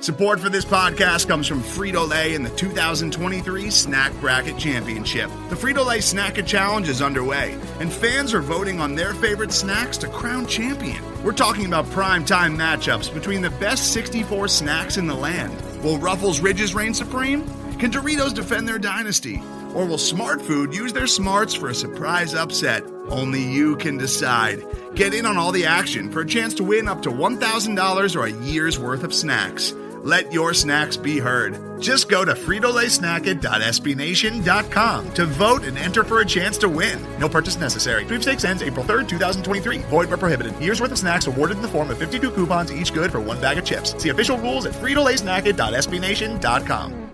Support for this podcast comes from Frito-Lay and the 2023 Snack Bracket Championship. The Frito-Lay Snack Challenge is underway, and fans are voting on their favorite snacks to crown champion. We're talking about prime-time matchups between the best 64 snacks in the land. Will Ruffles Ridges reign supreme? Can Doritos defend their dynasty? Or will Smart Food use their smarts for a surprise upset? Only you can decide. Get in on all the action for a chance to win up to $1,000 or a year's worth of snacks. Let your snacks be heard. Just go to fritolaysnacket.sbnation.com to vote and enter for a chance to win. No purchase necessary. Sweepstakes ends April 3rd, 2023. Void where prohibited. Year's worth of snacks awarded in the form of 52 coupons, each good for one bag of chips. See official rules at fritolaysnacket.sbnation.com.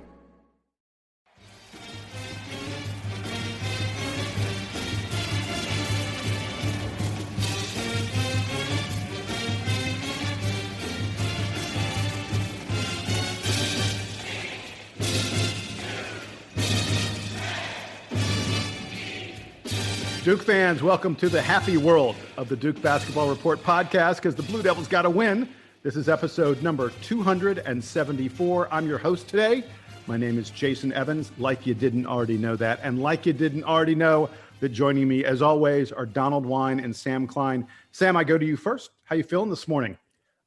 Duke fans, welcome to the happy world of the Duke Basketball Report podcast because the Blue Devils got to win. This is episode number 274. I'm your host today. My name is Jason Evans, like you didn't already know that. And like you didn't already know that joining me, as always, are Donald Wine and Sam Klein. Sam, I go to you first. How you feeling this morning?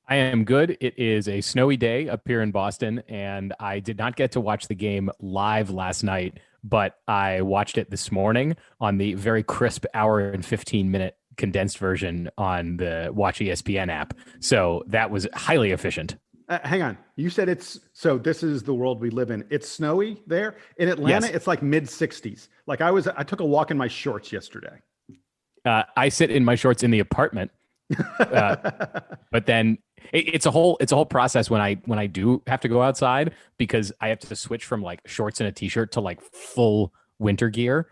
I am good. It is a snowy day up here in Boston, and I did not get to watch the game live last night, but I watched it this morning on the very crisp hour and 15-minute condensed version on the Watch ESPN app. So that was highly efficient. Hang on. You said so this is the world we live in. It's snowy there? In Atlanta, yes. It's like mid-60s. Like I took a walk in my shorts yesterday. I sit in my shorts in the apartment. But then it's a whole process when I do have to go outside, because I have to switch from like shorts and a t-shirt to like full winter gear,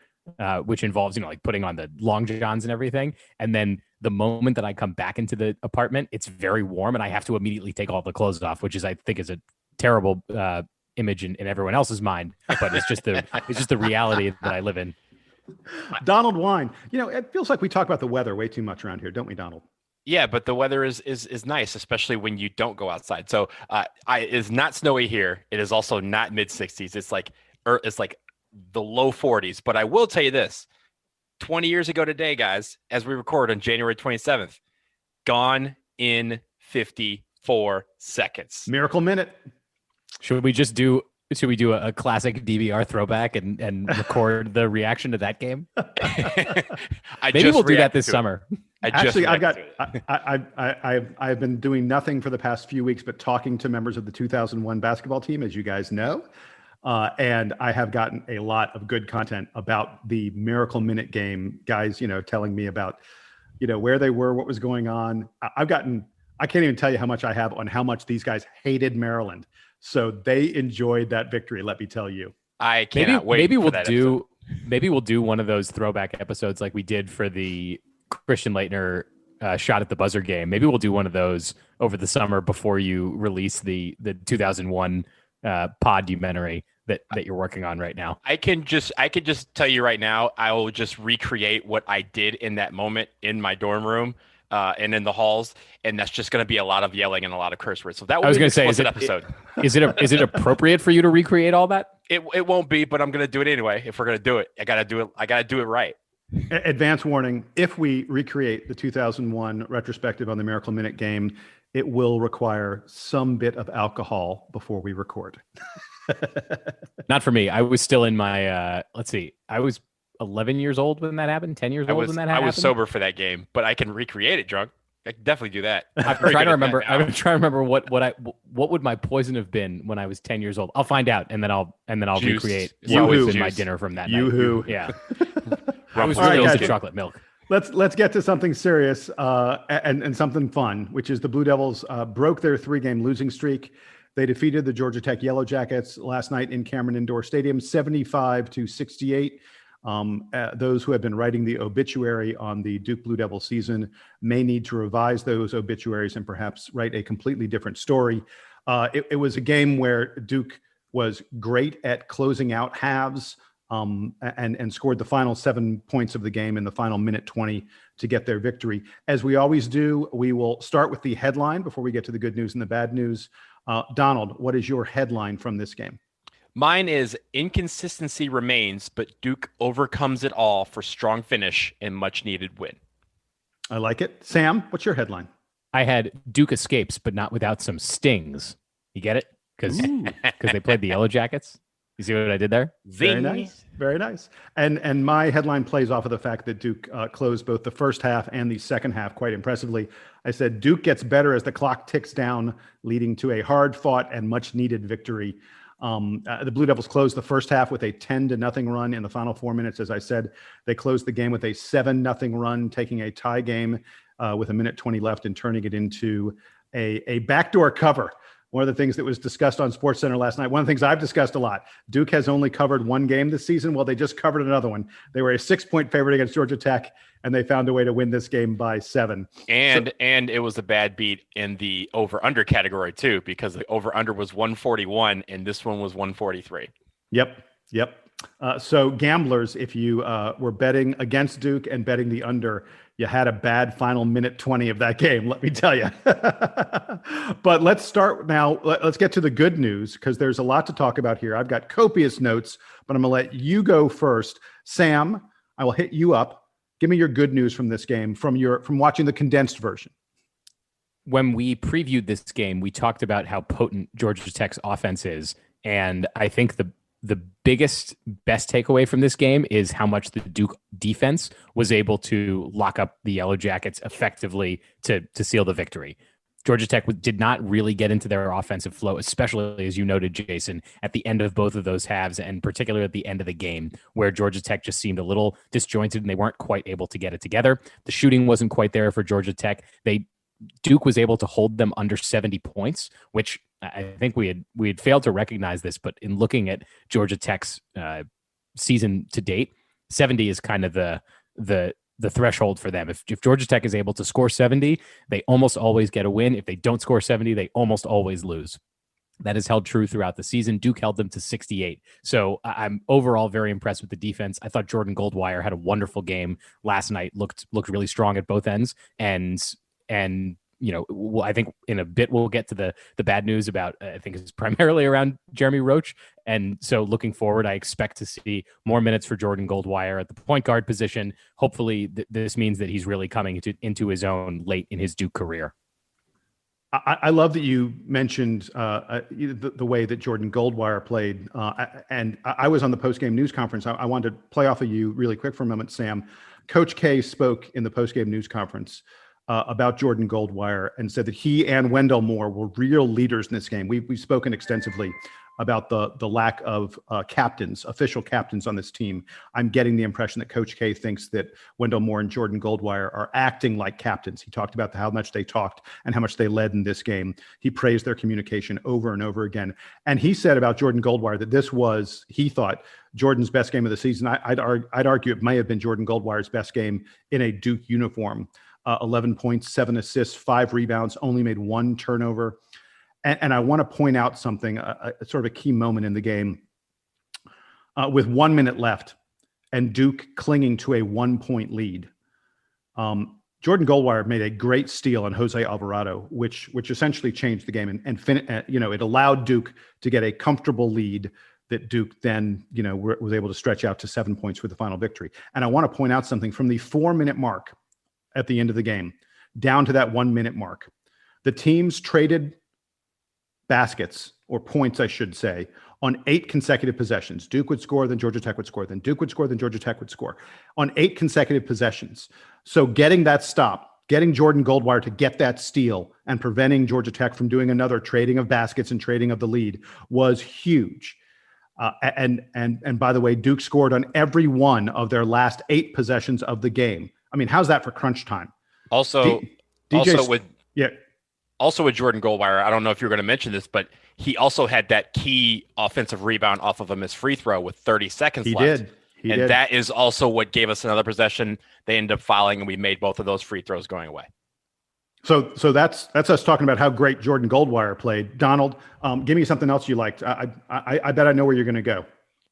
which involves, like putting on the long johns and everything. And then the moment that I come back into the apartment, it's very warm and I have to immediately take all the clothes off, which I think is a terrible image in everyone else's mind, but it's just the reality that I live in. Donald Wine, it feels like we talk about the weather way too much around here, don't we, Donald? Yeah, but the weather is nice, especially when you don't go outside. So it's not snowy here. It is also not mid-60s. It's like the low 40s. But I will tell you this: 20 years ago today, guys, as we record on January 27th, gone in 54 seconds. Miracle minute. Should we do a classic DVR throwback and record the reaction to that game? Maybe we'll do that this summer. I've been doing nothing for the past few weeks but talking to members of the 2001 basketball team, as you guys know, and I have gotten a lot of good content about the Miracle Minute game. Guys, telling me about, where they were, what was going on. I can't even tell you how much I have on how much these guys hated Maryland. So they enjoyed that victory. Let me tell you. I cannot wait. Maybe we'll do one of those throwback episodes like we did for the Christian Laettner shot at the buzzer game. Maybe we'll do one of those over the summer before you release the 2001 podumentary that you're working on right now. I can just tell you right now, I will just recreate what I did in that moment in my dorm room and in the halls, and that's just going to be a lot of yelling and a lot of curse words. So that was going to say, is it appropriate for you to recreate all that? It won't be, but I'm going to do it anyway. If we're going to do it, I got to do it right. Advance warning: if we recreate the 2001 retrospective on the Miracle Minute game, it will require some bit of alcohol before we record. Not for me. I was still in my, I was 11 years old when that happened, 10 years old when that happened. I was sober for that game, but I can recreate it drunk. I can definitely do that. I'm trying to remember what would my poison have been when I was 10 years old. I'll find out, and then I'll recreate what was in my dinner from that night. Yoo-hoo. Yeah. I was really into chocolate milk. Let's get to something serious and something fun, which is the Blue Devils broke their 3-game losing streak. They defeated the Georgia Tech Yellow Jackets last night in Cameron Indoor Stadium, 75-68. Those who have been writing the obituary on the Duke Blue Devil season may need to revise those obituaries and perhaps write a completely different story. It was a game where Duke was great at closing out halves and scored the final 7 points of the game in the final minute 20 to get their victory. As we always do, we will start with the headline before we get to the good news and the bad news. Donald, what is your headline from this game? Mine is inconsistency remains, but Duke overcomes it all for strong finish and much needed win. I like it. Sam, what's your headline? I had Duke escapes, but not without some stings. You get it? Because they played the Yellow Jackets. You see what I did there? Very nice. Very nice. And my headline plays off of the fact that Duke closed both the first half and the second half quite impressively. I said Duke gets better as the clock ticks down, leading to a hard-fought and much-needed victory. The Blue Devils closed the first half with a 10-0 run in the final 4 minutes. As I said, they closed the game with a 7-0 run, taking a tie game with 1:20 left and turning it into a backdoor cover. One of the things that was discussed on SportsCenter last night, one of the things I've discussed a lot, Duke has only covered one game this season. Well, they just covered another one. They were a 6-point favorite against Georgia Tech, and they found a way to win this game by 7. And it was a bad beat in the over-under category too, because the over-under was 141 and this one was 143. Yep. So gamblers, if you were betting against Duke and betting the under, you had a bad final minute 20 of that game, let me tell you. But let's start now. Let's get to the good news, because there's a lot to talk about here. I've got copious notes, but I'm going to let you go first. Sam, I will hit you up. Give me your good news from this game, from watching the condensed version. When we previewed this game, we talked about how potent Georgia Tech's offense is. And I think the best takeaway from this game is how much the Duke defense was able to lock up the Yellow Jackets effectively to seal the victory. Georgia Tech did not really get into their offensive flow, especially, as you noted, Jason, at the end of both of those halves, and particularly at the end of the game, where Georgia Tech just seemed a little disjointed and they weren't quite able to get it together. The shooting wasn't quite there for Georgia Tech. Duke was able to hold them under 70 points, which I think we had failed to recognize this, but in looking at Georgia Tech's season to date, 70 is kind of the threshold for them. If Georgia Tech is able to score 70, they almost always get a win. If they don't score 70, they almost always lose. That has held true throughout the season. Duke held them to 68. So I'm overall very impressed with the defense. I thought Jordan Goldwire had a wonderful game last night, looked really strong at both ends. And I think in a bit we'll get to the bad news about, I think it's primarily around Jeremy Roach. And so looking forward, I expect to see more minutes for Jordan Goldwire at the point guard position. Hopefully this means that he's really coming into his own late in his Duke career. I love that you mentioned the way that Jordan Goldwire played. And I was on the post-game news conference. I wanted to play off of you really quick for a moment, Sam. Coach K spoke in the post-game news conference about Jordan Goldwire and said that he and Wendell Moore were real leaders in this game. We've spoken extensively about the lack of official captains on this team. I'm getting the impression that Coach K thinks that Wendell Moore and Jordan Goldwire are acting like captains. He talked about how much they talked and how much they led in this game. He praised their communication over and over again. And he said about Jordan Goldwire that this was, he thought, Jordan's best game of the season. I'd argue it may have been Jordan Goldwire's best game in a Duke uniform. 11 points, 7 assists, 5 rebounds, only made 1 turnover. And I want to point out something, sort of a key moment in the game. With 1 minute left and Duke clinging to a 1-point lead, Jordan Goldwire made a great steal on Jose Alvarado, which essentially changed the game. It allowed Duke to get a comfortable lead that Duke then, was able to stretch out to 7 points for the final victory. And I want to point out something from the 4-minute mark at the end of the game, down to that 1 minute mark. The teams traded baskets, or points, I should say, on 8 consecutive possessions. Duke would score, then Georgia Tech would score, then Duke would score, then Georgia Tech would score on 8 consecutive possessions. So getting that stop, getting Jordan Goldwire to get that steal and preventing Georgia Tech from doing another trading of baskets and trading of the lead was huge. And by the way, Duke scored on every one of their last 8 possessions of the game. I mean, how's that for crunch time? Also with Jordan Goldwire, I don't know if you're going to mention this, but he also had that key offensive rebound off of a missed free throw with 30 seconds left. He did. That is also what gave us another possession. They ended up fouling, and we made both of those free throws going away. So that's us talking about how great Jordan Goldwire played. Donald, give me something else you liked. I bet I know where you're going to go.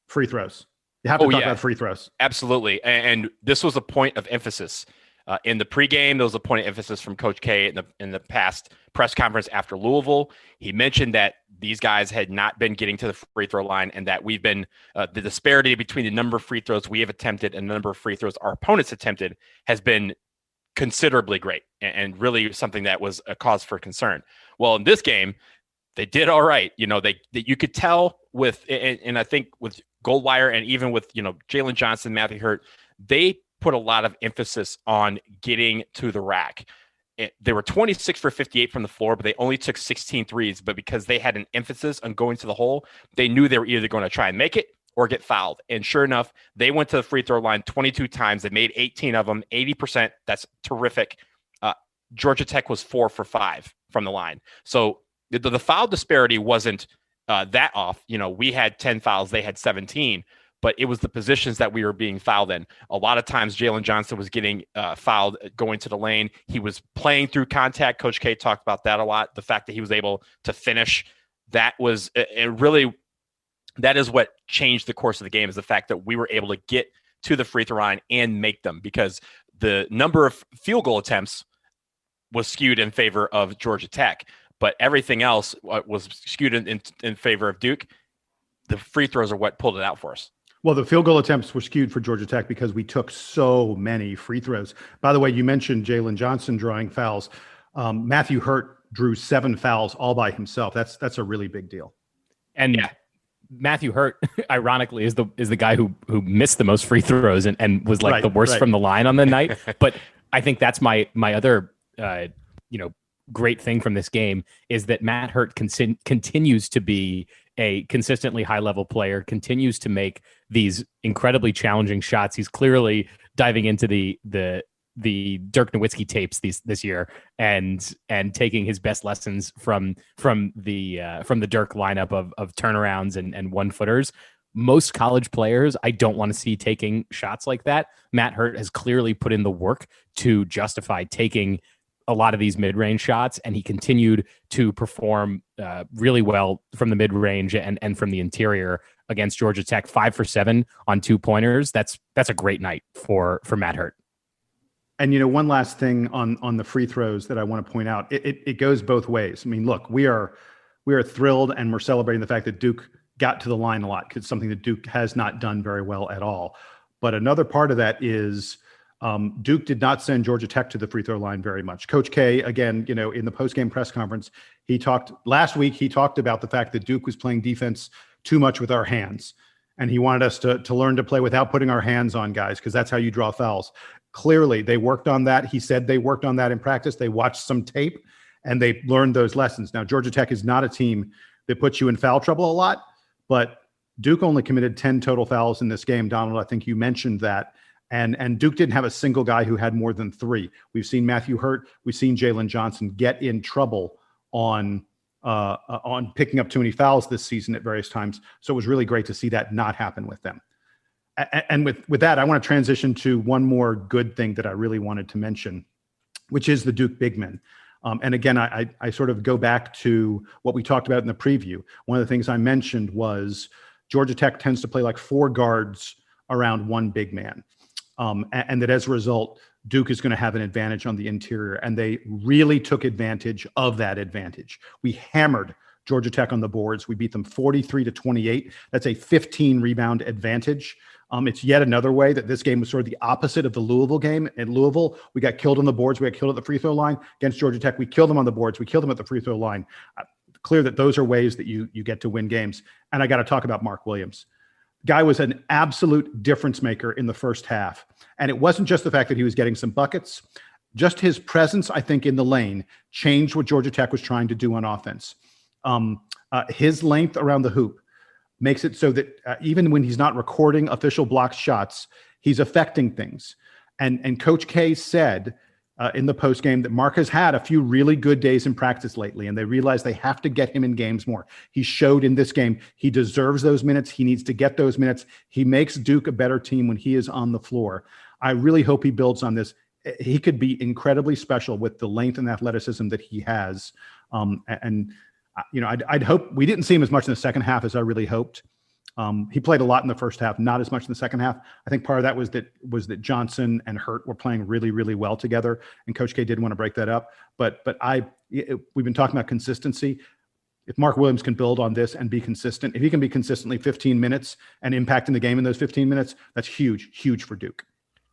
Free throws. You have to talk about free throws. Absolutely. And this was a point of emphasis. In the pregame, there was a point of emphasis from Coach K in the past press conference after Louisville. He mentioned that these guys had not been getting to the free throw line, and that we've been the disparity between the number of free throws we have attempted and the number of free throws our opponents attempted has been considerably great, and really something that was a cause for concern. Well, in this game, they did all right. You could tell with, and I think with Goldwire and even with, Jalen Johnson, Matthew Hurt, they put a lot of emphasis on getting to the rack. They were 26 for 58 from the floor, but they only took 16 threes. But because they had an emphasis on going to the hole, they knew they were either going to try and make it or get fouled. And sure enough, they went to the free throw line 22 times. They made 18 of them, 80%. That's terrific. Georgia Tech was 4 for 5 from the line. So the foul disparity wasn't that off. We had 10 fouls, they had 17, but it was the positions that we were being fouled in. A lot of times Jalen Johnson was getting fouled going to the lane. He was playing through contact. Coach K talked about that a lot. The fact that he was able to finish, that was that is what changed the course of the game, is the fact that we were able to get to the free throw line and make them, because the number of field goal attempts was skewed in favor of Georgia Tech, but everything else was skewed in favor of Duke. The free throws are what pulled it out for us. Well, the field goal attempts were skewed for Georgia Tech because we took so many free throws. By the way, you mentioned Jalen Johnson drawing fouls. Matthew Hurt drew 7 fouls all by himself. That's a really big deal. And yeah, Matthew Hurt, ironically, is the guy who missed the most free throws and was like the worst from the line on the night. But I think that's my other great thing from this game, is that Matt Hurt continues to be a consistently high level player, continues to make these incredibly challenging shots. He's clearly diving into the Dirk Nowitzki tapes this year and taking his best lessons from the Dirk lineup of turnarounds and 1-footers. Most college players I don't want to see taking shots like that. Matt Hurt has clearly put in the work to justify taking a lot of these mid-range shots, and he continued to perform really well from the mid-range and from the interior against Georgia Tech. 5 for 7 on 2-pointers. That's a great night for Matt Hurt. And one last thing on the free throws that I want to point out, it goes both ways. I mean, look, we are thrilled and we're celebrating the fact that Duke got to the line a lot, because it's something that Duke has not done very well at all. But another part of that is Duke did not send Georgia Tech to the free throw line very much. Coach K, again, in the post-game press conference, last week he talked about the fact that Duke was playing defense too much with our hands. And he wanted us to learn to play without putting our hands on guys, because that's how you draw fouls. Clearly, they worked on that. He said they worked on that in practice. They watched some tape and they learned those lessons. Now, Georgia Tech is not a team that puts you in foul trouble a lot, but Duke only committed 10 total fouls in this game. Donald, I think you mentioned that. And Duke didn't have a single guy who had more than 3. We've seen Matthew Hurt, we've seen Jalen Johnson get in trouble on picking up too many fouls this season at various times. So it was really great to see that not happen with them. And with that, I want to transition to one more good thing that I really wanted to mention, which is the Duke big men. And again, I sort of go back to what we talked about in the preview. One of the things I mentioned was Georgia Tech tends to play like 4 guards around 1 big man. And that as a result, Duke is going to have an advantage on the interior. And they really took advantage of that advantage. We hammered Georgia Tech on the boards. We beat them 43-28. That's a 15 rebound advantage. It's yet another way that this game was sort of the opposite of the Louisville game. In Louisville, we got killed on the boards. We got killed at the free throw line. Against Georgia Tech, we killed them on the boards. We killed them at the free throw line. Clear that those are ways that you get to win games. And I got to talk about Mark Williams. Guy was an absolute difference maker in the first half. And it wasn't just the fact that he was getting some buckets. Just his presence, I think, in the lane changed what Georgia Tech was trying to do on offense. His length around the hoop makes it so that even when he's not recording official blocked shots, he's affecting things. And Coach K said in the postgame that Mark has had a few really good days in practice lately, and they realize they have to get him in games more. He showed in this game he deserves those minutes. He needs to get those minutes. He makes Duke a better team when he is on the floor. I really hope he builds on this. He could be incredibly special with the length and athleticism that he has. I'd hope we didn't see him as much in the second half as I really hoped. He played a lot in the first half, not as much in the second half. I think part of that was that Johnson and Hurt were playing really, really well together, and Coach K did want to break that up. But we've been talking about consistency. If Mark Williams can build on this and be consistent, if he can be consistently 15 minutes and impacting the game in those 15 minutes, that's huge for Duke.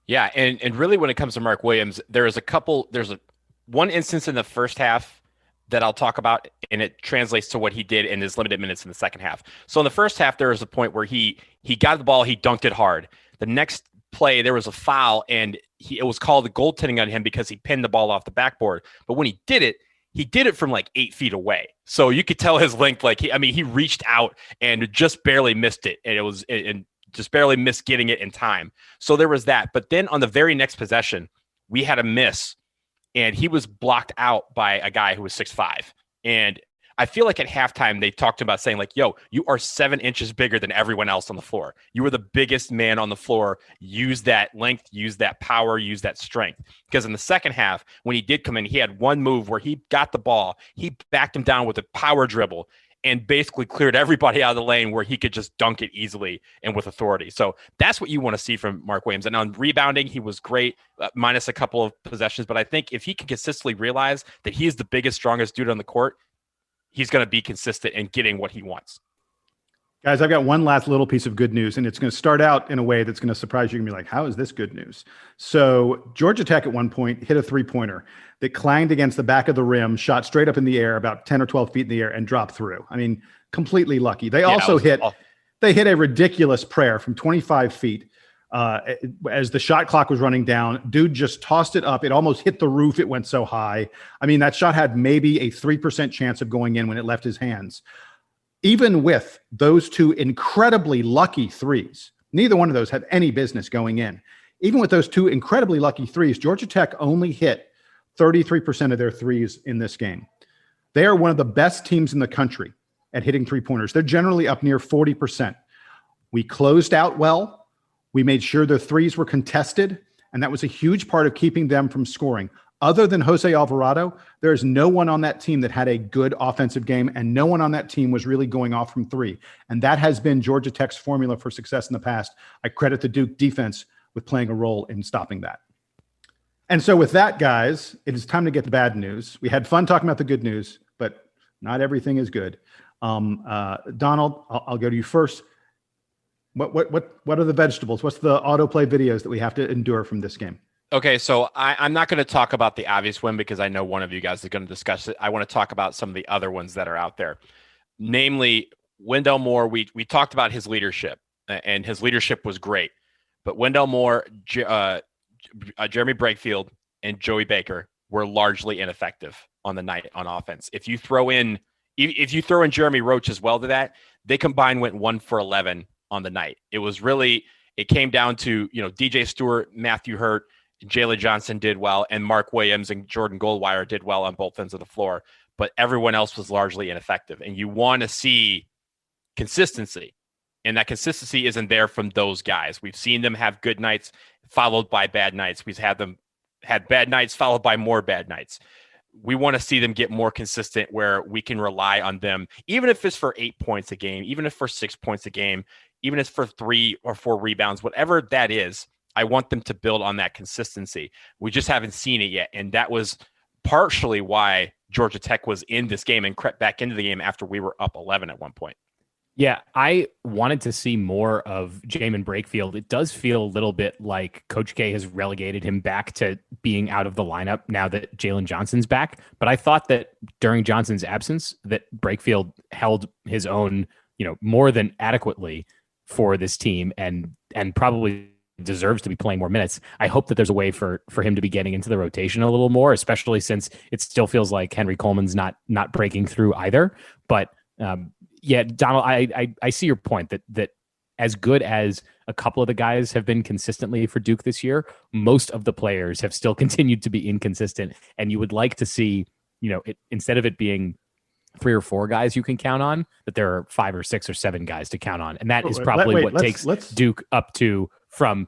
Yeah, and really when it comes to Mark Williams, there's one instance in the first half that I'll talk about, and it translates to what he did in his limited minutes in the second half. So in the first half, there was a point where he got the ball, he dunked it hard. The next play, there was a foul, and it was called the goaltending on him because he pinned the ball off the backboard. But when he did it from like 8 feet away. So you could tell his length, he reached out and just barely missed it. And just barely missed getting it in time. So there was that. But then on the very next possession, we had a miss, and he was blocked out by a guy who was 6'5". And I feel like at halftime, they talked about saying like, yo, you are 7 inches bigger than everyone else on the floor. You were the biggest man on the floor. Use that length, use that power, use that strength. Because in the second half, when he did come in, he had one move where he got the ball. He backed him down with a power dribble and basically cleared everybody out of the lane where he could just dunk it easily and with authority. So that's what you want to see from Mark Williams. And on rebounding, he was great, minus a couple of possessions. But I think if he can consistently realize that he is the biggest, strongest dude on the court, he's going to be consistent in getting what he wants. Guys, I've got one last little piece of good news, and it's going to start out in a way that's going to surprise you. You're going to be like, how is this good news? So Georgia Tech at one point hit a three-pointer that clanged against the back of the rim, shot straight up in the air, about 10 or 12 feet in the air, and dropped through. I mean, completely lucky. They also hit a ridiculous prayer from 25 feet as the shot clock was running down. Dude just tossed it up. It almost hit the roof. It went so high. I mean, that shot had maybe a 3% chance of going in when it left his hands. Even with those two incredibly lucky threes, neither one of those have any business going in. Even with those two incredibly lucky threes, Georgia Tech only hit 33% of their threes in this game. They are one of the best teams in the country at hitting three-pointers. They're generally up near 40%. We closed out well. We made sure their threes were contested, and that was a huge part of keeping them from scoring. Other than Jose Alvarado, there is no one on that team that had a good offensive game, and no one on that team was really going off from three. And that has been Georgia Tech's formula for success in the past. I credit the Duke defense with playing a role in stopping that. And so with that, guys, it is time to get the bad news. We had fun talking about the good news, but not everything is good. Donald, I'll go to you first. What are the vegetables? What's the autoplay videos that we have to endure from this game? Okay, so I'm not going to talk about the obvious one because I know one of you guys is going to discuss it. I want to talk about some of the other ones that are out there. Namely, Wendell Moore, we talked about his leadership, and his leadership was great. But Wendell Moore, Jeremy Brakefield, and Joey Baker were largely ineffective on the night on offense. If you throw in Jeremy Roach as well to that, they combined went 1 for 11 on the night. It came down to, DJ Stewart, Matthew Hurt, Jalen Johnson did well, and Mark Williams and Jordan Goldwire did well on both ends of the floor, but everyone else was largely ineffective. And you want to see consistency, and that consistency isn't there from those guys. We've seen them have good nights followed by bad nights. We've had them had bad nights followed by more bad nights. We want to see them get more consistent where we can rely on them, even if it's for 8 points a game, even if for 6 points a game, even if it's for 3 or 4 rebounds, whatever that is. I want them to build on that consistency. We just haven't seen it yet. And that was partially why Georgia Tech was in this game and crept back into the game after we were up 11 at one point. Yeah, I wanted to see more of Jamin Brakefield. It does feel a little bit like Coach K has relegated him back to being out of the lineup now that Jalen Johnson's back. But I thought that during Johnson's absence, that Brakefield held his own, more than adequately for this team and probably deserves to be playing more minutes. I hope that there's a way for him to be getting into the rotation a little more, especially since it still feels like Henry Coleman's not breaking through either. But yeah, Donald, I see your point that as good as a couple of the guys have been consistently for Duke this year, most of the players have still continued to be inconsistent. And you would like to see, instead of it being 3 or 4 guys you can count on, that there are 5 or 6 or 7 guys to count on. And that is probably what takes Duke up to from,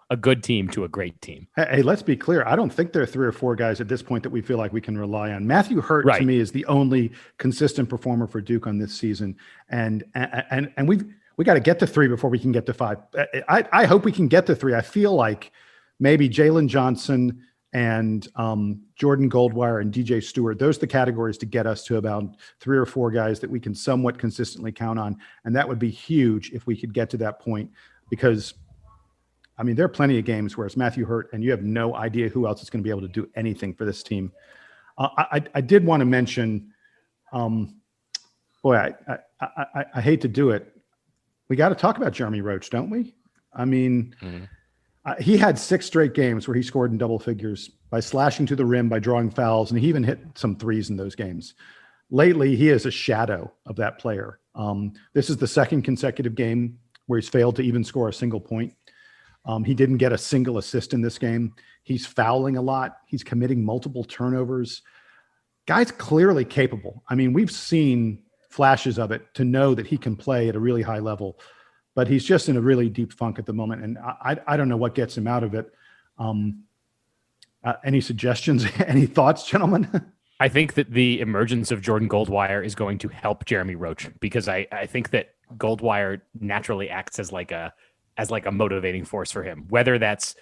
a good team to a great team. Hey, let's be clear. I don't think there are 3 or 4 guys at this point that we feel like we can rely on. Matthew Hurt, to me, is the only consistent performer for Duke on this season. And we got to get to 3 before we can get to 5. I hope we can get to 3. I feel like maybe Jalen Johnson and Jordan Goldwire and DJ Stewart, those are the categories to get us to about 3 or 4 guys that we can somewhat consistently count on. And that would be huge if we could get to that point, because I mean, there are plenty of games where it's Matthew Hurt and you have no idea who else is going to be able to do anything for this team. I did want to mention, boy, I hate to do it. We got to talk about Jeremy Roach, don't we? I mean, he had 6 straight games where he scored in double figures by slashing to the rim, by drawing fouls, and he even hit some threes in those games. Lately, he is a shadow of that player. This is the 2nd consecutive game where he's failed to even score a single point. He didn't get a single assist in this game. He's fouling a lot. He's committing multiple turnovers. Guy's clearly capable. I mean, we've seen flashes of it to know that he can play at a really high level, but he's just in a really deep funk at the moment. And I don't know what gets him out of it. Any suggestions, any thoughts, gentlemen? I think that the emergence of Jordan Goldwire is going to help Jeremy Roach, because I think that Goldwire naturally acts as like a motivating force for him, whether that's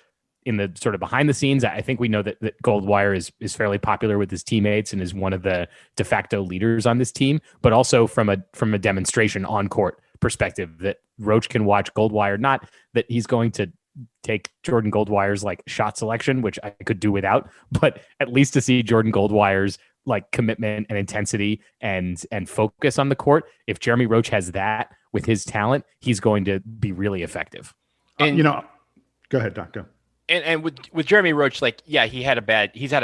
in the sort of behind the scenes. I think we know that Goldwire is fairly popular with his teammates and is one of the de facto leaders on this team, but also from a demonstration on court perspective that Roach can watch Goldwire. Not that he's going to take Jordan Goldwire's like shot selection, which I could do without, but at least to see Jordan Goldwire's like commitment and intensity and focus on the court. If Jeremy Roach has that with his talent, he's going to be really effective. And go ahead, Doc. Go. And with Jeremy Roach, like, yeah, he's had a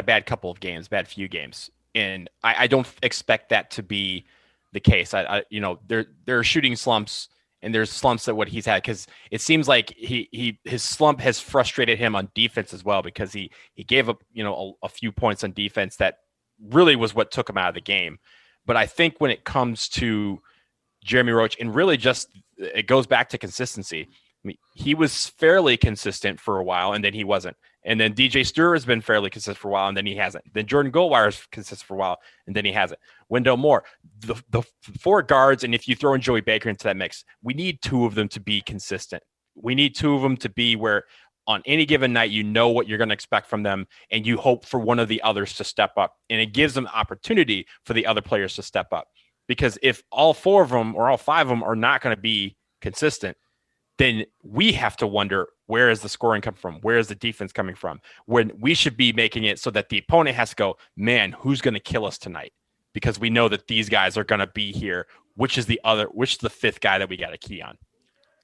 bad couple of games, bad few games. And I don't expect that to be the case. There are shooting slumps and there's slumps at what he's had, because it seems like his slump has frustrated him on defense as well, because he gave up, a few points on defense that really was what took him out of the game. But I think when it comes to Jeremy Roach, and really just it goes back to consistency. I mean, he was fairly consistent for a while, and then he wasn't. And then DJ Stewart has been fairly consistent for a while, and then he hasn't. Then Jordan Goldwire is consistent for a while, and then he hasn't. Wendell Moore, the 4 guards, and if you throw in Joey Baker into that mix, we need 2 of them to be consistent. We need 2 of them to be where on any given night, you know what you're going to expect from them, and you hope for one of the others to step up. And it gives them opportunity for the other players to step up. Because if all 4 of them or all 5 of them are not going to be consistent, then we have to wonder, where is the scoring coming from? Where is the defense coming from? When we should be making it so that the opponent has to go, man, who's going to kill us tonight? Because we know that these guys are going to be here. Which is the 5th guy that we got to key on?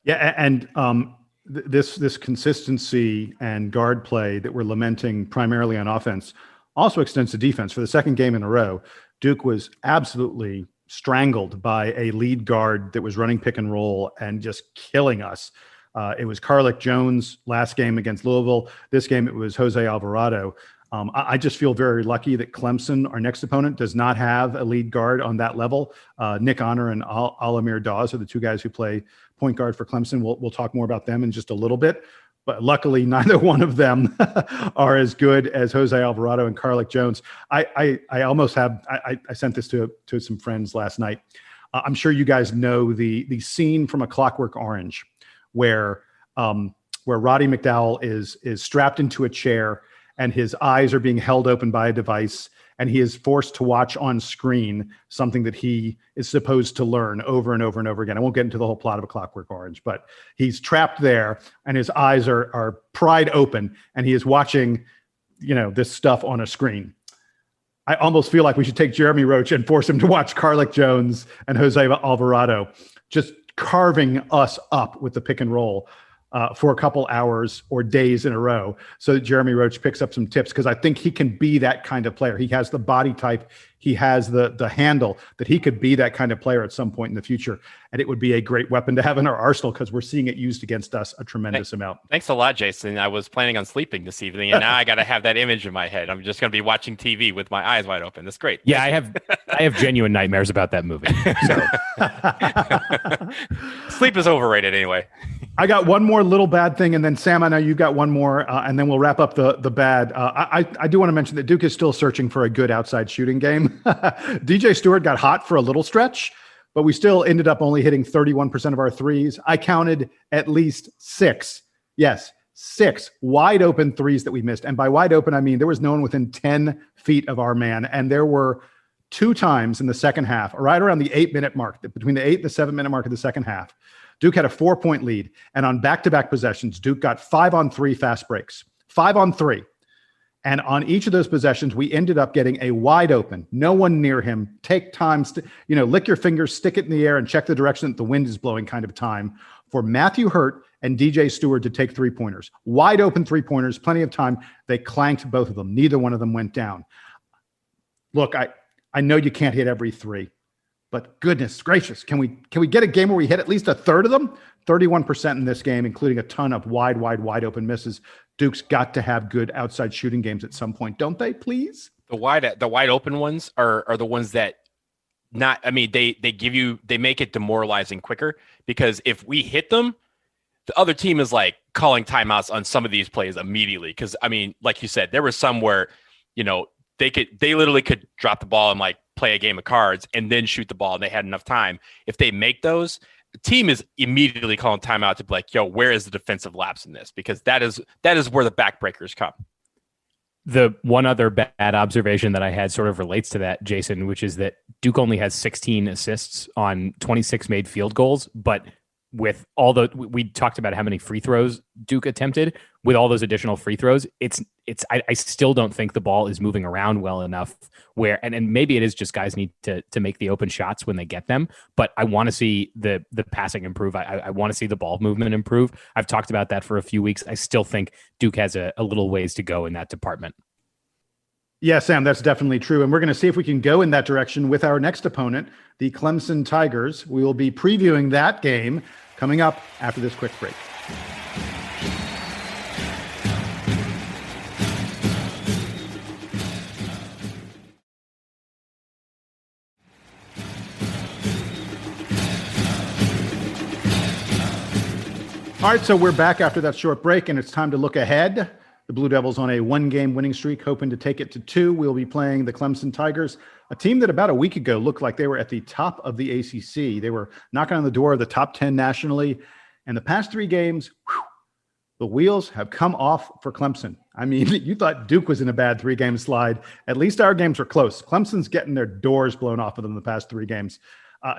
Yeah. And this consistency and guard play that we're lamenting primarily on offense also extends to defense. For the 2nd game in a row, Duke was absolutely strangled by a lead guard that was running pick and roll and just killing us. It was Carlick Jones last game against Louisville. This game, it was Jose Alvarado. I just feel very lucky that Clemson, our next opponent, does not have a lead guard on that level. Nick Honor and Alamir Dawes are the 2 guys who play point guard for Clemson. We'll talk more about them in just a little bit. But luckily, neither one of them are as good as Jose Alvarado and Carlick Jones. I almost have. I sent this to some friends last night. I'm sure you guys know the scene from A Clockwork Orange, where Roddy McDowell is strapped into a chair and his eyes are being held open by a device, and he is forced to watch on screen something that he is supposed to learn over and over and over again. I won't get into the whole plot of A Clockwork Orange, but he's trapped there and his eyes are pried open and he is watching, this stuff on a screen. I almost feel like we should take Jeremy Roach and force him to watch Carlick Jones and Jose Alvarado just carving us up with the pick and roll for a couple hours or days in a row, so that Jeremy Roach picks up some tips, because I think he can be that kind of player. He has the body type, he has the handle that he could be that kind of player at some point in the future, and it would be a great weapon to have in our arsenal, because we're seeing it used against us a tremendous amount. Thanks a lot, Jason. I was planning on sleeping this evening, and now I got to have that image in my head. I'm just going to be watching TV with my eyes wide open. That's great. Yeah, I have genuine nightmares about that movie. So. Sleep is overrated anyway. I got one more little bad thing, and then Sam, I know you got one more, and then we'll wrap up the bad. I do want to mention that Duke is still searching for a good outside shooting game. DJ Stewart got hot for a little stretch, but we still ended up only hitting 31% of our threes. I counted at least 6. Yes, 6 wide open threes that we missed. And by wide open, I mean there was no one within 10 feet of our man. And there were 2 times in the second half, right around the 8-minute mark, between the 8 and the 7-minute mark of the second half, Duke had a 4-point lead. And on back-to-back possessions, Duke got 5-on-3 fast breaks. 5-on-3. And on each of those possessions, we ended up getting a wide open, no one near him, take time, lick your fingers, stick it in the air, and check the direction that the wind is blowing kind of time for Matthew Hurt and DJ Stewart to take 3-pointers. Wide open 3-pointers, plenty of time. They clanked both of them. Neither one of them went down. Look, I know you can't hit every 3, but goodness gracious, can we get a game where we hit at least a third of them? 31% in this game, including a ton of wide open misses. Duke's got to have good outside shooting games at some point, don't they? Please. The wide open ones are the ones that they make it demoralizing quicker, because if we hit them, the other team is like calling timeouts on some of these plays immediately. Because I mean, like you said, there was some where, they literally could drop the ball and like play a game of cards and then shoot the ball, and they had enough time. If they make those, the team is immediately calling timeout to be like, yo, where is the defensive lapse in this? Because that is where the backbreakers come. The one other bad observation that I had sort of relates to that, Jason, which is that Duke only has 16 assists on 26 made field goals, but with we talked about how many free throws Duke attempted. With all those additional free throws, I still don't think the ball is moving around well enough where, and maybe it is just guys need to make the open shots when they get them, but I want to see the passing improve. I want to see the ball movement improve. I've talked about that for a few weeks. I still think Duke has a little ways to go in that department. Yeah, Sam, that's definitely true. And we're going to see if we can go in that direction with our next opponent, the Clemson Tigers. We will be previewing that game coming up after this quick break. All right, so we're back after that short break, and it's time to look ahead. The Blue Devils on a 1-game winning streak, hoping to take it to 2. We'll be playing the Clemson Tigers, a team that about a week ago looked like they were at the top of the ACC. They were knocking on the door of the top 10 nationally. And the past 3 games, the wheels have come off for Clemson. I mean, you thought Duke was in a bad 3-game slide. At least our games were close. Clemson's getting their doors blown off of them the past 3 games.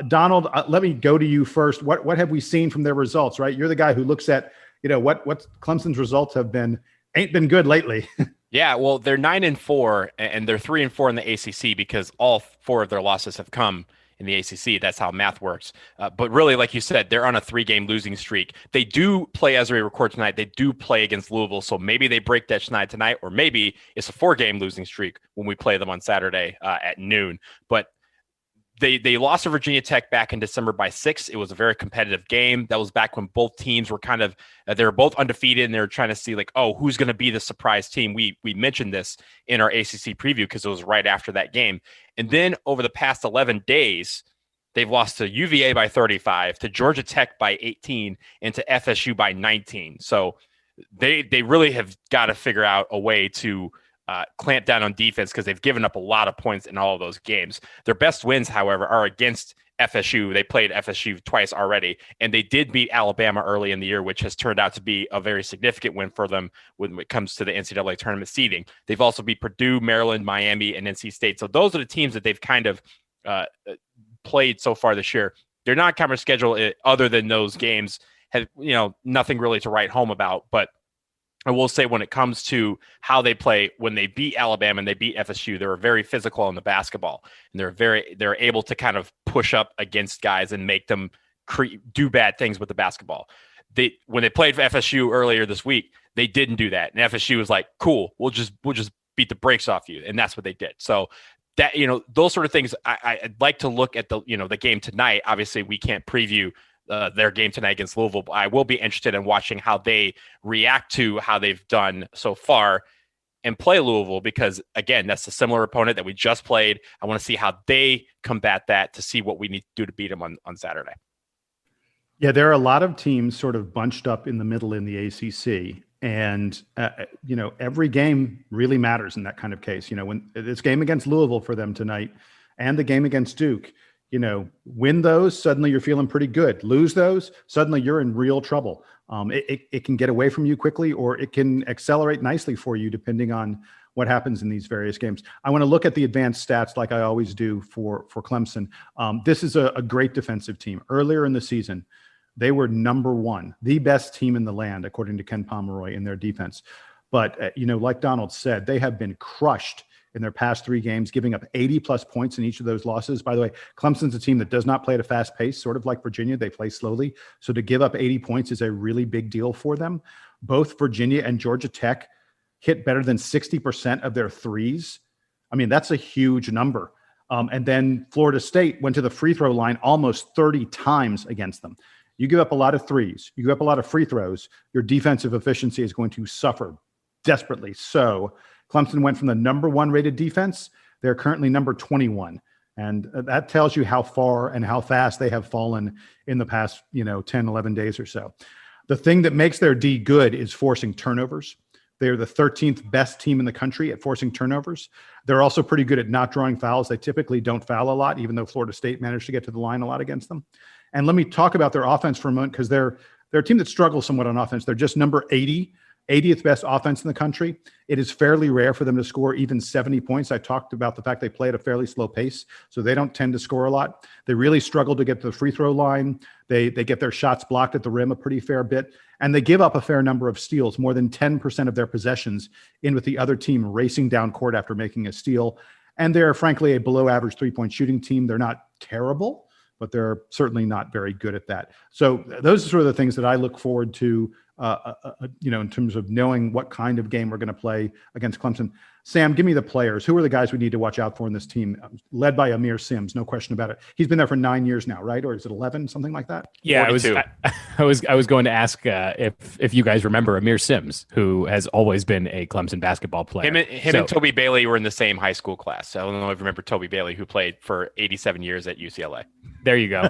Donald, let me go to you first. What have we seen from their results, right? You're the guy who looks at, what Clemson's results have been. Ain't been good lately. Yeah, well, they're 9-4, and they're 3-4 in the ACC because all 4 of their losses have come in the ACC. That's how math works. But really, like you said, they're on a 3-game losing streak. They do play, as we record tonight, they do play against Louisville. So maybe they break that schneid tonight, or maybe it's a 4-game losing streak when we play them on Saturday at noon. But They lost to Virginia Tech back in December by 6. It was a very competitive game. That was back when both teams were kind of they were both undefeated, and they were trying to see like, oh, who's going to be the surprise team. We mentioned this in our ACC preview because it was right after that game. And then over the past 11 days, they've lost to UVA by 35, to Georgia Tech by 18, and to FSU by 19. So they really have got to figure out a way to clamp down on defense because they've given up a lot of points in all of those games. Their best wins, however, are against FSU. They played FSU twice already, and they did beat Alabama early in the year, which has turned out to be a very significant win for them when it comes to the NCAA tournament seeding. They've also beat Purdue, Maryland, Miami, and NC State. So those are the teams that they've kind of played so far this year. Their non-conference schedule, other than those games, has nothing really to write home about, but I will say when it comes to how they play, when they beat Alabama and they beat FSU, they were very physical on the basketball, and they're able to kind of push up against guys and make them do bad things with the basketball. When they played FSU earlier this week, they didn't do that, and FSU was like, "Cool, we'll just beat the brakes off you," and that's what they did. So that those sort of things, I'd like to look at the game tonight. Obviously, we can't preview their game tonight against Louisville. I will be interested in watching how they react to how they've done so far and play Louisville, because again, that's a similar opponent that we just played. I want to see how they combat that to see what we need to do to beat them on Saturday. Yeah, there are a lot of teams sort of bunched up in the middle in the ACC, and every game really matters in that kind of case. When this game against Louisville for them tonight and the game against Duke, win those, suddenly you're feeling pretty good. Lose those, suddenly you're in real trouble. It can get away from you quickly, or it can accelerate nicely for you depending on what happens in these various games. I want to look at the advanced stats like I always do for Clemson. This is a great defensive team. Earlier in the season, they were number one, the best team in the land, according to Ken Pomeroy, in their defense. But, like Donald said, they have been crushed in their past 3 games, giving up 80-plus points in each of those losses. By the way, Clemson's a team that does not play at a fast pace, sort of like Virginia. They play slowly. So to give up 80 points is a really big deal for them. Both Virginia and Georgia Tech hit better than 60% of their threes. I mean, that's a huge number. And then Florida State went to the free throw line almost 30 times against them. You give up a lot of threes, you give up a lot of free throws, your defensive efficiency is going to suffer desperately. So Clemson went from the number 1 rated defense. They're currently number 21. And that tells you how far and how fast they have fallen in the past, 10, 11 days or so. The thing that makes their D good is forcing turnovers. They're the 13th best team in the country at forcing turnovers. They're also pretty good at not drawing fouls. They typically don't foul a lot, even though Florida State managed to get to the line a lot against them. And let me talk about their offense for a moment, because they're a team that struggles somewhat on offense. They're just number 80th best offense in the country. It is fairly rare for them to score even 70 points. I talked about the fact they play at a fairly slow pace, so they don't tend to score a lot. They really struggle to get to the free throw line. They get their shots blocked at the rim a pretty fair bit, and they give up a fair number of steals, more than 10% of their possessions in with the other team racing down court after making a steal. And they're frankly a below average 3-point shooting team. They're not terrible, but they're certainly not very good at that. So those are sort of the things that I look forward to, in terms of knowing what kind of game we're going to play against Clemson. Sam, give me the players. Who are the guys we need to watch out for in this team? Led by Amir Sims, no question about it. He's been there for 9 years now, right? Or is it 11, something like that? Yeah, 42. I was going to ask if you guys remember Amir Sims, who has always been a Clemson basketball player. Him and Toby Bailey were in the same high school class. So I don't know if you remember Toby Bailey, who played for 87 years at UCLA. There you go.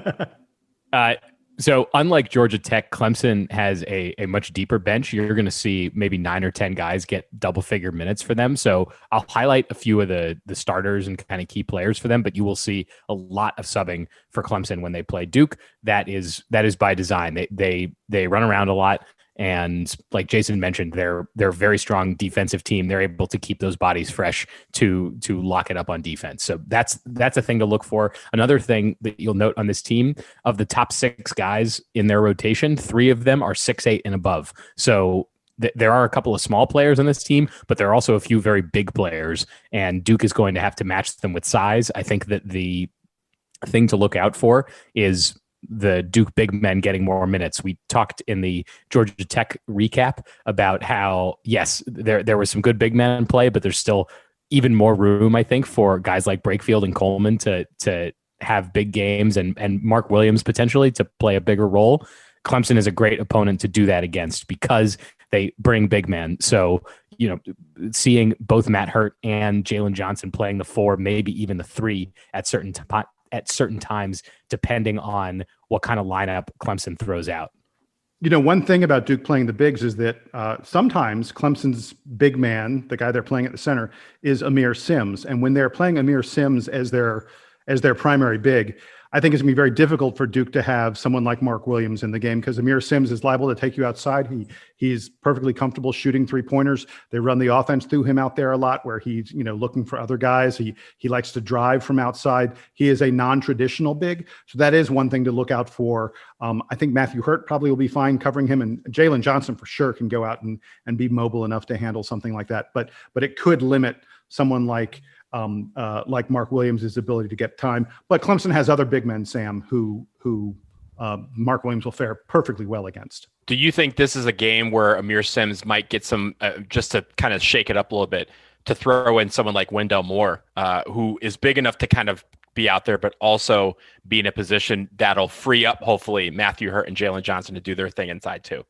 So unlike Georgia Tech, Clemson has a much deeper bench. You're going to see maybe 9 or 10 guys get double-figure minutes for them. So I'll highlight a few of the starters and kind of key players for them, but you will see a lot of subbing for Clemson when they play Duke. That is by design. They run around a lot. And like Jason mentioned, they're a very strong defensive team. They're able to keep those bodies fresh to lock it up on defense. So that's a thing to look for. Another thing that you'll note on this team, of the top 6 guys in their rotation, 3 of them are 6'8" and above. So there are a couple of small players on this team, but there are also a few very big players, and Duke is going to have to match them with size. I think that the thing to look out for is the Duke big men getting more minutes. We talked in the Georgia Tech recap about how, yes, there was some good big men in play, but there's still even more room, I think, for guys like Brakefield and Coleman to have big games, and Mark Williams potentially to play a bigger role. Clemson is a great opponent to do that against because they bring big men. So, seeing both Matt Hurt and Jalen Johnson playing the 4, maybe even the 3 at certain times, depending on what kind of lineup Clemson throws out. One thing about Duke playing the bigs is that sometimes Clemson's big man, the guy they're playing at the center, is Amir Sims. And when they're playing Amir Sims as their primary big, I think it's going to be very difficult for Duke to have someone like Mark Williams in the game, because Amir Sims is liable to take you outside. He's perfectly comfortable shooting 3-pointers. They run the offense through him out there a lot, where he's looking for other guys. He likes to drive from outside. He is a non-traditional big, so that is one thing to look out for. I think Matthew Hurt probably will be fine covering him, and Jalen Johnson for sure can go out and be mobile enough to handle something like that. But it could limit someone like Mark Williams' ability to get time. But Clemson has other big men, Sam, who Mark Williams will fare perfectly well against. Do you think this is a game where Amir Sims might get some, just to kind of shake it up a little bit, to throw in someone like Wendell Moore, who is big enough to kind of be out there, but also be in a position that'll free up, hopefully, Matthew Hurt and Jalen Johnson to do their thing inside too?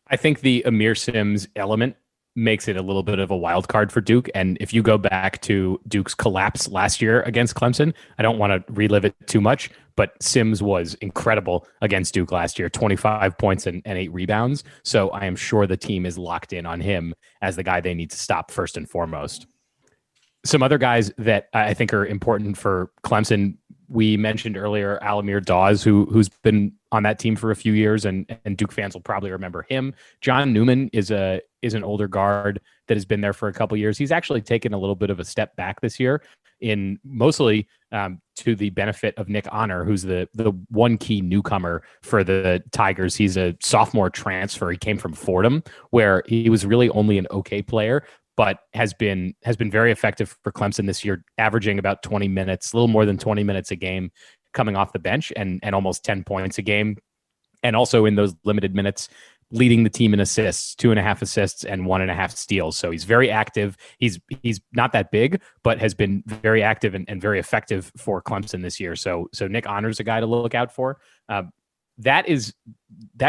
I think the Amir Sims element makes it a little bit of a wild card for Duke. And if you go back to Duke's collapse last year against Clemson, I don't want to relive it too much, but Sims was incredible against Duke last year, 25 points and 8 rebounds. So I am sure the team is locked in on him as the guy they need to stop first and foremost. Some other guys that I think are important for Clemson We mentioned earlier Alamir Dawes, who's been on that team for a few years, and Duke fans will probably remember him. John Newman is an older guard that has been there for a couple years. He's actually taken a little bit of a step back this year, in mostly to the benefit of Nick Honor, who's the one key newcomer for the Tigers. He's a sophomore transfer. He came from Fordham, where he was really only an okay player, but has been very effective for Clemson this year, averaging about 20 minutes, a little more than 20 minutes a game coming off the bench, and almost 10 points a game. And also in those limited minutes, leading the team in assists, 2.5 assists and 1.5 steals. So he's very active. He's not that big, but has been very active and very effective for Clemson this year. So Nick Honor's a guy to look out for. That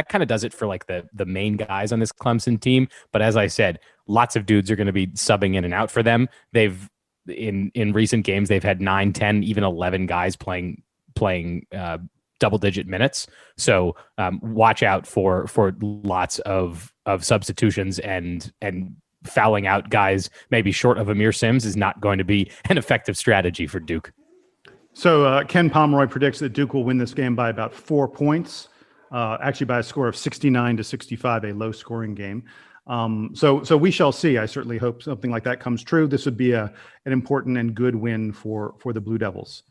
kind of does it for like the main guys on this Clemson team. But as I said, lots of dudes are going to be subbing in and out for them. They've in recent games, they've had 9, 10, even 11 guys playing double-digit minutes. So watch out for lots of substitutions, and fouling out guys maybe short of Amir Sims is not going to be an effective strategy for Duke. So Ken Pomeroy predicts that Duke will win this game by about 4 points, actually by a score of 69-65, a low-scoring game. So we shall see. I certainly hope something like that comes true. This would be an important and good win for the Blue Devils.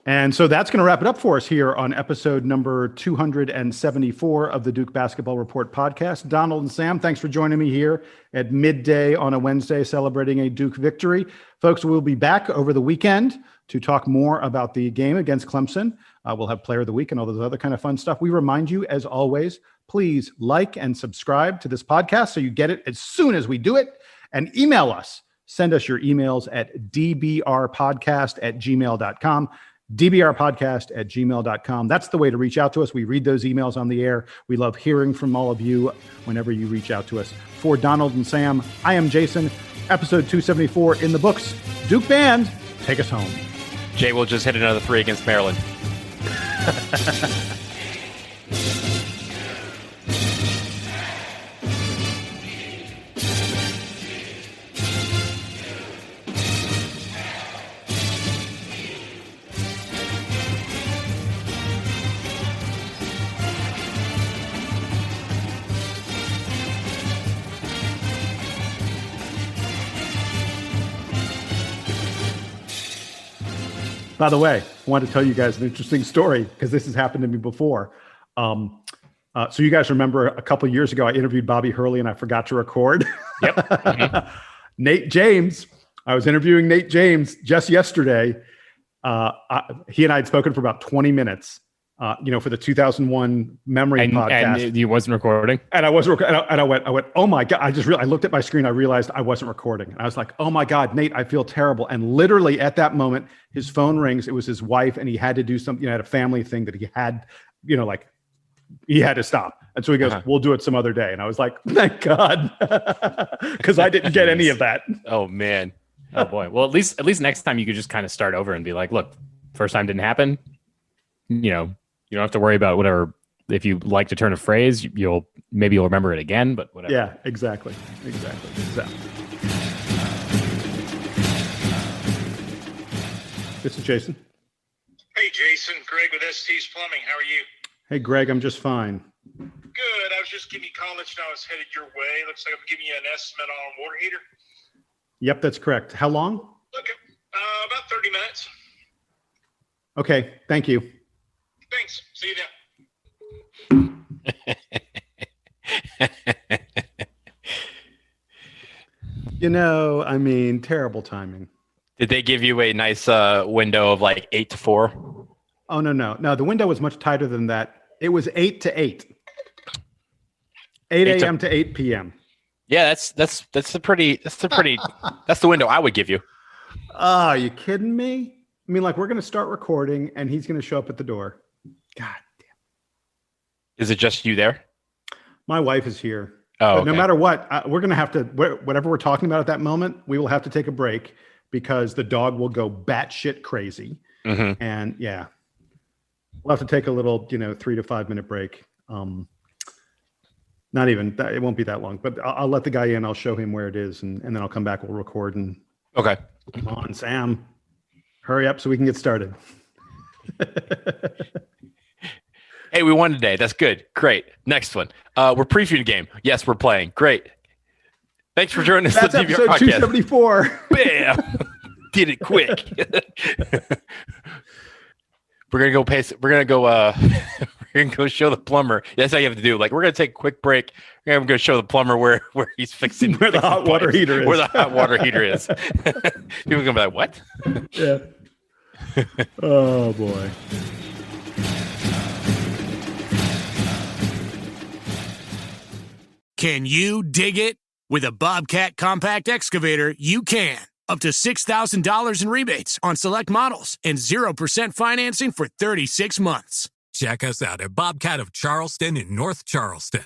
And so that's going to wrap it up for us here on episode number 274 of the Duke Basketball Report podcast. Donald and Sam, thanks for joining me here at midday on a Wednesday celebrating a Duke victory. Folks, we'll be back over the weekend to talk more about the game against Clemson. We'll have Player of the Week and all those other kind of fun stuff. We remind you, as always, please like and subscribe to this podcast so you get it as soon as we do it. And email us. Send us your emails at dbrpodcast@gmail.com. dbrpodcast@gmail.com. That's the way to reach out to us. We read those emails on the air. We love hearing from all of you whenever you reach out to us. For Donald and Sam, I am Jason. Episode 274 in the books. Duke Band, take us home. Jay will just hit another 3 against Maryland. By the way, I want to tell you guys an interesting story because this has happened to me before. So you guys remember a couple of years ago, I interviewed Bobby Hurley and I forgot to record. Yep. Mm-hmm. Nate James. I was interviewing Nate James just yesterday. He and I had spoken for about 20 minutes, for the 2001 memory podcast. And you wasn't recording? And I wasn't recording. And I went, oh my God. I looked at my screen. I realized I wasn't recording. And I was like, oh my God, Nate, I feel terrible. And literally at that moment, his phone rings. It was his wife. And he had to do something, had a family thing that he had, he had to stop. And so he goes, we'll do it some other day. And I was like, thank God. Because I didn't get any of that. Oh, man. Oh, boy. Well, at least next time you could just kind of start over and be like, look, first time didn't happen. You don't have to worry about whatever. If you like to turn a phrase, you'll remember it again, but whatever. Yeah, exactly. This is Jason. Hey, Jason. Greg with ST's Plumbing. How are you? Hey, Greg. I'm just fine. Good. I was just giving you a call, let you know I was headed your way. Looks like I'm giving you an estimate on water heater. Yep, that's correct. How long? Okay. About 30 minutes. Okay. Thank you. Thanks. See you then. Terrible timing. Did they give you a nice window of like 8 to 4? Oh, no. The window was much tighter than that. It was 8 to 8. 8 a.m. to 8 p.m. Yeah, that's the window I would give you. Are you kidding me? We're going to start recording and he's going to show up at the door. God damn. Is it just you there? My wife is here. Oh, but no matter what, we're going to have to, whatever we're talking about at that moment, we will have to take a break because the dog will go batshit crazy. Mm-hmm. And yeah, we'll have to take a little, 3 to 5 minute break. Not even that, it won't be that long, but I'll let the guy in. I'll show him where it is, and then I'll come back. We'll record. And okay, come on, Sam, hurry up so we can get started. Hey, we won today. That's good. Great. Next one. We're previewing a game. Yes, we're playing. Great. Thanks for joining us. That's on the DVR episode podcast. 274. Bam. Did it quick. We're gonna go pace. We're gonna go. We're gonna go show the plumber. That's how you have to do. Like, we're gonna take a quick break. I'm gonna show the plumber where he's fixing Where the hot water pipes, heater is. Where the hot water heater is. People are gonna be like, "What?" Yeah. Oh boy. Can you dig it? With a Bobcat compact excavator, you can. Up to $6,000 in rebates on select models and 0% financing for 36 months. Check us out at Bobcat of Charleston in North Charleston.